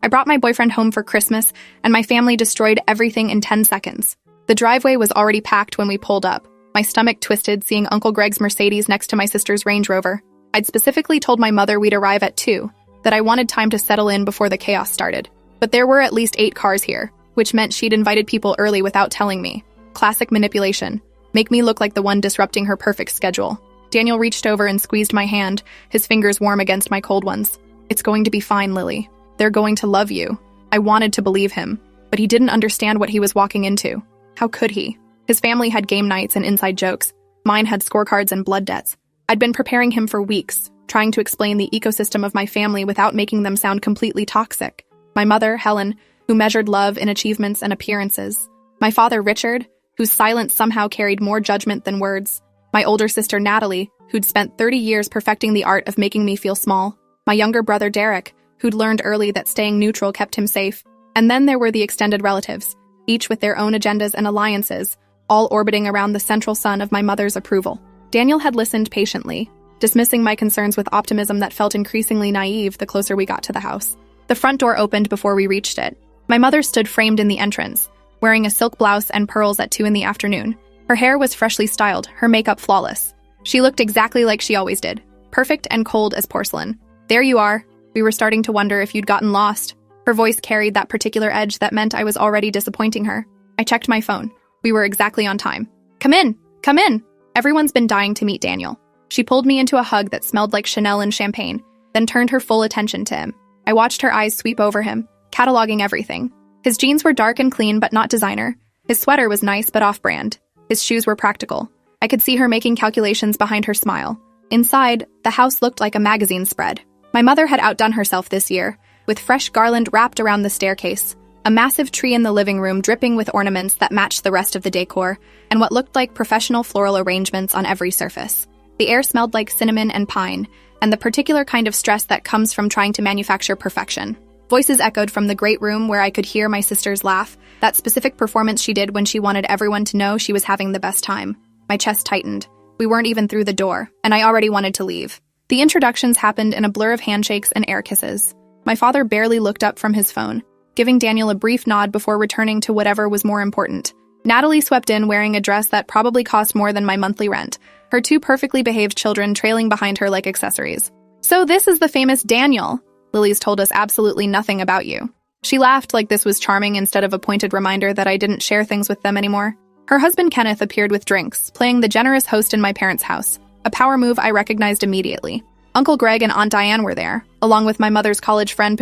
I brought my boyfriend home for Christmas, and my family destroyed everything in 10 seconds. The driveway was already packed when we pulled up. My stomach twisted seeing Uncle Greg's Mercedes next to my sister's Range Rover. I'd specifically told my mother we'd arrive at 2, that I wanted time to settle in before the chaos started. But there were at least 8 cars here, which meant she'd invited people early without telling me. Classic manipulation. Make me look like the one disrupting her perfect schedule. Daniel reached over and squeezed my hand, his fingers warm against my cold ones. It's going to be fine, Lily. They're going to love you. I wanted to believe him, but he didn't understand what he was walking into. How could he? His family had game nights and inside jokes. Mine had scorecards and blood debts. I'd been preparing him for weeks, trying to explain the ecosystem of my family without making them sound completely toxic. My mother, Helen, who measured love in achievements and appearances. My father, Richard, whose silence somehow carried more judgment than words. My older sister, Natalie, who'd spent 30 years perfecting the art of making me feel small. My younger brother, Derek, who'd learned early that staying neutral kept him safe. And then there were the extended relatives, each with their own agendas and alliances, all orbiting around the central sun of my mother's approval. Daniel had listened patiently, dismissing my concerns with optimism that felt increasingly naive the closer we got to the house. The front door opened before we reached it. My mother stood framed in the entrance, wearing a silk blouse and pearls at 2 in the afternoon. Her hair was freshly styled, her makeup flawless. She looked exactly like she always did, perfect and cold as porcelain. There you are. We were starting to wonder if you'd gotten lost. Her voice carried that particular edge that meant I was already disappointing her. I checked my phone. We were exactly on time. Come in! Come in! Everyone's been dying to meet Daniel. She pulled me into a hug that smelled like Chanel and champagne, then turned her full attention to him. I watched her eyes sweep over him, cataloging everything. His jeans were dark and clean but not designer. His sweater was nice but off-brand. His shoes were practical. I could see her making calculations behind her smile. Inside, the house looked like a magazine spread. My mother had outdone herself this year, with fresh garland wrapped around the staircase, a massive tree in the living room dripping with ornaments that matched the rest of the decor, and what looked like professional floral arrangements on every surface. The air smelled like cinnamon and pine, and the particular kind of stress that comes from trying to manufacture perfection. Voices echoed from the great room where I could hear my sister's laugh, that specific performance she did when she wanted everyone to know she was having the best time. My chest tightened. We weren't even through the door, and I already wanted to leave. The introductions happened in a blur of handshakes and air kisses. My father barely looked up from his phone, giving Daniel a brief nod before returning to whatever was more important. Natalie swept in wearing a dress that probably cost more than my monthly rent, her 2 perfectly behaved children trailing behind her like accessories. So this is the famous Daniel. Lily's told us absolutely nothing about you. She laughed like this was charming instead of a pointed reminder that I didn't share things with them anymore. Her husband Kenneth appeared with drinks, playing the generous host in my parents' house, a power move I recognized immediately. Uncle Greg and Aunt Diane were there, along with my mother's college friend